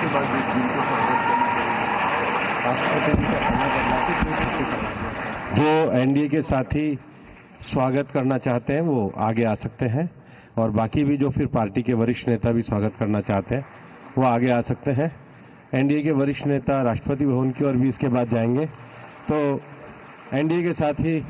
उसके बाद जिस दिन को स्वागत करना राष्ट्रपति जी का समय बदला के फिर छुट्टी करना जो एनडीए के साथी स्वागत करना चाहते हैं वो आगे आ सकते हैं और बाकी भी जो फिर पार्टी के वरिष्ठ नेता भी स्वागत करना चाहते हैं वो आगे आ सकते हैं। एनडीए के वरिष्ठ नेता राष्ट्रपति भवन की ओर भी इसके बाद जाएंगे। तो एनडीए के साथी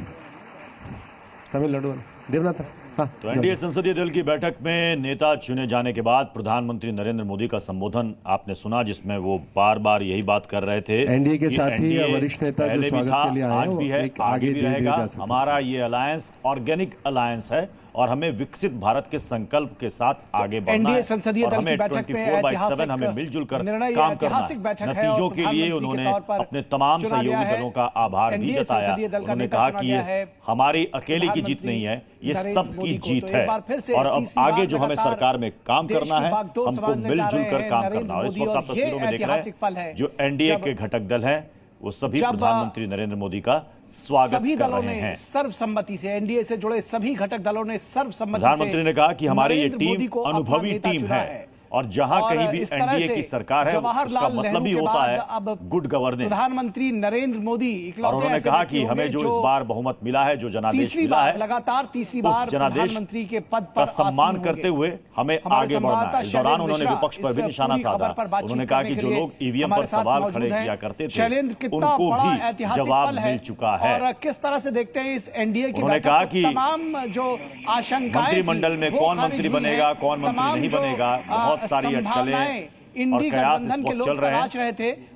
तमिलनाडु देवनाथ। तो एनडीए संसदीय दल की बैठक में नेता चुने जाने के बाद प्रधानमंत्री नरेंद्र मोदी का संबोधन आपने सुना, जिसमें वो बार बार यही बात कर रहे थे एनडीए के साथी या वरिष्ठ नेता पहले भी था, आज भी है, आगे भी रहेगा। हमारा ये अलायंस ऑर्गेनिक अलायंस है और हमें विकसित भारत के संकल्प के साथ आगे बढ़ना है और हमें 24/7 हमें मिलजुल कर काम करना है। नतीजों के लिए उन्होंने अपने तमाम सहयोगी दलों का आभार भी जताया। उन्होंने कहा कि ये हमारी अकेले की जीत नहीं है, ये सबकी जीत है और अब आगे जो हमें सरकार में काम करना है, हमको मिलजुल कर काम करना। और इस वक्त आप तस्वीरों में देख रहे हैं जो एनडीए के घटक दल हैं वो सभी प्रधानमंत्री नरेंद्र मोदी का स्वागत कर रहे हैं। सर्वसम्मति से एनडीए से जुड़े सभी घटक दलों ने सर्वसम्मति से प्रधानमंत्री ने कहा कि हमारी ये टीम अनुभवी टीम है और जहां कहीं भी एनडीए की सरकार है उसका मतलब ही होता है गुड गवर्नेंस। प्रधानमंत्री नरेंद्र मोदी और उन्होंने कहा कि हमें जो इस बार बहुमत मिला है, जो जनादेश मिला है, लगातार तीसरी बार प्रधानमंत्री के पद का सम्मान करते हुए हमें आगे बढ़ना है। इस दौरान उन्होंने विपक्ष पर भी निशाना साधा। उन्होंने कहा कि जो लोग ईवीएम पर सवाल खड़े किया करते थे उनको भी जवाब मिल चुका है। और किस तरह से देखते हैं इस एनडीए की उन्होंने कहा कि तमाम जो आशंकाएं मंत्रिमंडल में कौन मंत्री बनेगा, कौन मंत्री नहीं बनेगा, बहुत सारी अटकलें और कयास इस वक्त चल रहे हैं।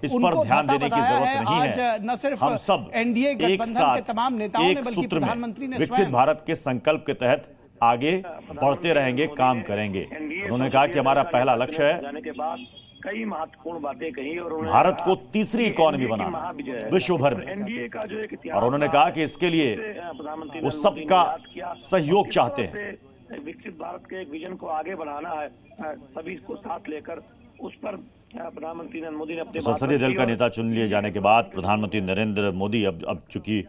इस पर ध्यान देने की जरूरत नहीं है। हम सब एक साथ एक सूत्र में विकसित भारत के संकल्प के तहत आगे बढ़ते रहेंगे, काम करेंगे। उन्होंने कहा कि हमारा पहला लक्ष्य है कई महत्वपूर्ण बातें कही और भारत को तीसरी इकॉनमी बनाना विश्व भर में। और उन्होंने कहा कि इसके लिए वो सबका सहयोग चाहते हैं। विकसित भारत के एक विजन को आगे बढ़ाना है, सभी को साथ लेकर उस पर प्रधानमंत्री नरेंद्र मोदी ने अपने संसदीय दल का नेता चुन लिए जाने के बाद प्रधानमंत्री नरेंद्र मोदी अब चूंकि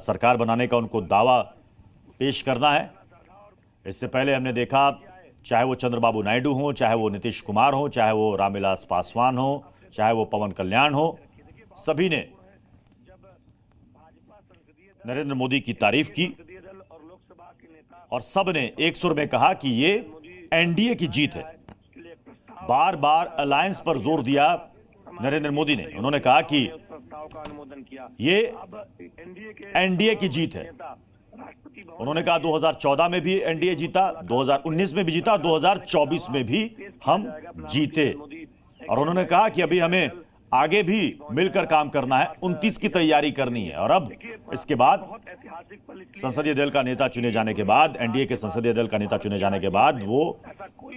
सरकार बनाने का उनको दावा पेश करना है। इससे पहले हमने देखा चाहे वो चंद्रबाबू नायडू हो, चाहे वो नीतीश कुमार हो, चाहे वो रामविलास पासवान हो, चाहे वो पवन कल्याण हो, सभी ने नरेंद्र मोदी की तारीफ की और सब ने एक सुर में कहा कि ये एनडीए की जीत है। बार बार अलायंस पर जोर दिया नरेंद्र मोदी ने। उन्होंने कहा कि ये एनडीए की जीत है। उन्होंने कहा 2014 में भी एनडीए जीता, 2019 में भी जीता, 2024 में भी हम जीते। और उन्होंने कहा कि अभी हमें आगे भी मिलकर काम करना है, 29 की तैयारी करनी है। और अब इसके बाद संसदीय दल का नेता चुने जाने के बाद, एनडीए के संसदीय दल का नेता चुने जाने के बाद वो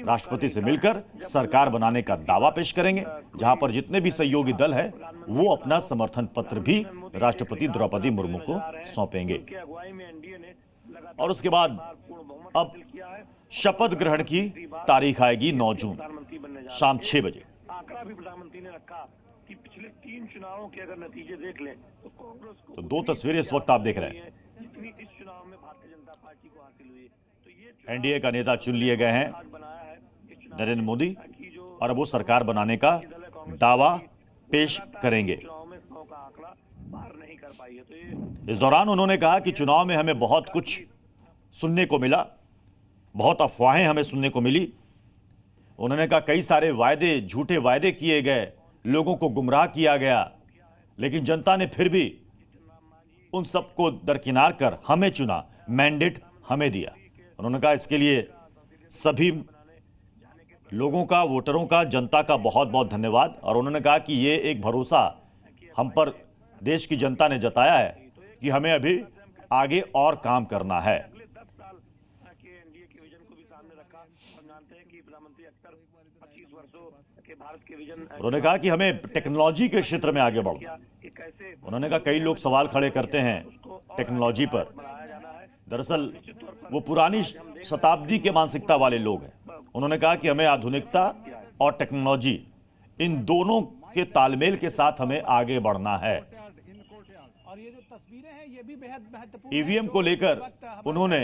राष्ट्रपति से मिलकर सरकार बनाने का दावा पेश करेंगे, जहां पर जितने भी सहयोगी दल है वो अपना समर्थन पत्र भी राष्ट्रपति द्रौपदी मुर्मू को सौंपेंगे। और उसके बाद अब शपथ ग्रहण की तारीख आएगी 9 जून शाम 6 बजे। आंकड़ा भी प्रधानमंत्री ने रखा कि पिछले 3 चुनावों के अगर नतीजे देख लें तो कांग्रेस को तो 2 तस्वीरें इस वक्त आप देख रहे हैं। जितनी इस चुनाव में भारतीय जनता पार्टी को हासिल हुई, तो ये एनडीए का नेता चुन लिए गए हैं नरेंद्र मोदी और अब वो सरकार बनाने का दावा पेश करेंगे। इस दौरान उन्होंने कहा कि चुनाव में हमें बहुत कुछ सुनने को मिला, बहुत अफवाहें हमें सुनने को मिली। उन्होंने कहा कई सारे वायदे, झूठे वायदे किए गए, लोगों को गुमराह किया गया, लेकिन जनता ने फिर भी उन सबको दरकिनार कर हमें चुना, मैंडेट हमें दिया। उन्होंने कहा इसके लिए सभी लोगों का, वोटरों का, जनता का बहुत बहुत धन्यवाद। और उन्होंने कहा कि ये एक भरोसा हम पर देश की जनता ने जताया है कि हमें अभी आगे और काम करना है। उन्होंने कहा कि हमें टेक्नोलॉजी के क्षेत्र में आगे बढ़ना। उन्होंने कहा कई लोग सवाल खड़े करते हैं टेक्नोलॉजी पर, दरअसल वो पुरानी शताब्दी के मानसिकता वाले लोग हैं। उन्होंने कहा कि हमें आधुनिकता और टेक्नोलॉजी, इन दोनों के तालमेल के साथ हमें आगे बढ़ना है। और ये जो तस्वीरें हैं ये भी बेहद महत्वपूर्ण। ईवीएम को लेकर उन्होंने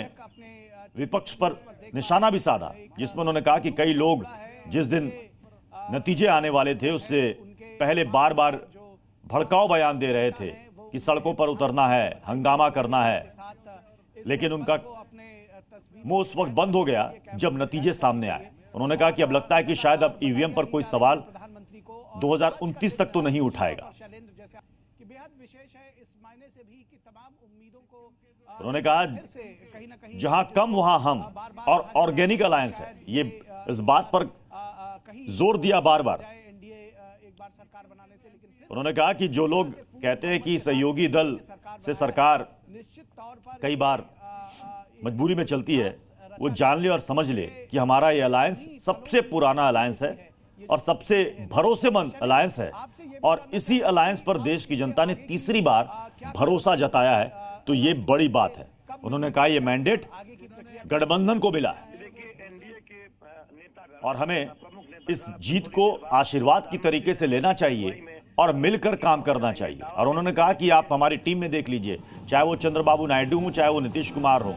विपक्ष पर निशाना भी साधा, जिसमें उन्होंने कहा कि कई लोग जिस दिन नतीजे आने वाले थे उससे पहले बार बार भड़काऊ बयान दे रहे थे कि सड़कों पर उतरना है, हंगामा करना है, लेकिन उनका मुंह उस वक्त बंद हो गया जब नतीजे सामने आए। उन्होंने कहा कि अब लगता है कि शायद अब ईवीएम पर कोई सवाल 2029 तक तो नहीं उठाएगा। उन्होंने कहा जहां कम वहां हम, और ऑर्गेनिक अलायंस है, ये इस बात पर जोर दिया बार बार। उन्होंने कहा कि जो लोग कहते हैं कि सहयोगी दल से सरकार कई बार मजबूरी में चलती है, वो जान ले और समझ ले कि हमारा ये अलायंस सबसे पुराना अलायंस है और सबसे भरोसेमंद अलायंस है, और इसी अलायंस पर देश की जनता ने तीसरी बार भरोसा जताया है, तो ये बड़ी बात है। उन्होंने कहा ये मैंडेट गठबंधन को मिला है और हमें इस जीत को आशीर्वाद की तरीके से लेना चाहिए और मिलकर काम करना चाहिए। और उन्होंने कहा कि आप हमारी टीम में देख लीजिए, चाहे वो चंद्रबाबू नायडू हो, चाहे वो नीतीश कुमार हो,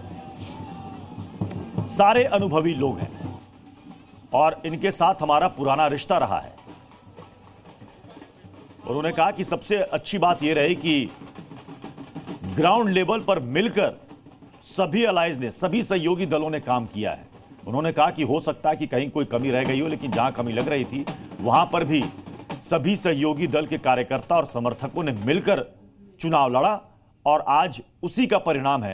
सारे अनुभवी लोग हैं और इनके साथ हमारा पुराना रिश्ता रहा है। उन्होंने कहा कि सबसे अच्छी बात यह रही कि ग्राउंड लेवल पर मिलकर सभी अलायंस ने, सभी सहयोगी दलों ने काम किया है। उन्होंने कहा कि हो सकता है कि कहीं कोई कमी रह गई हो, लेकिन जहां कमी लग रही थी वहां पर भी सभी सहयोगी दल के कार्यकर्ता और समर्थकों ने मिलकर चुनाव लड़ा और आज उसी का परिणाम है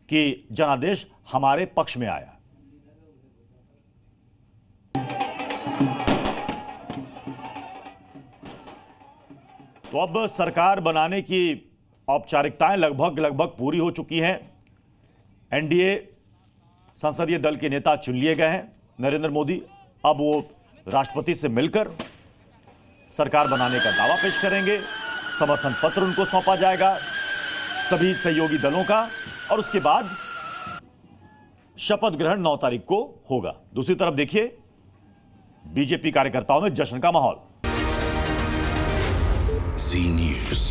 कि जनादेश हमारे पक्ष में आया। तो अब सरकार बनाने की औपचारिकताएं लगभग पूरी हो चुकी हैं। एनडीए संसदीय दल के नेता चुन लिए गए हैं। नरेंद्र मोदी अब वो राष्ट्रपति से मिलकर सरकार बनाने का दावा पेश करेंगे। समर्थन पत्र उनको सौंपा जाएगा सभी सहयोगी दलों का, और उसके बाद शपथ ग्रहण 9 तारीख को होगा। दूसरी तरफ देखिए, बीजेपी कार्यकर्ताओं में जश्न का माहौल। जी न्यूज़।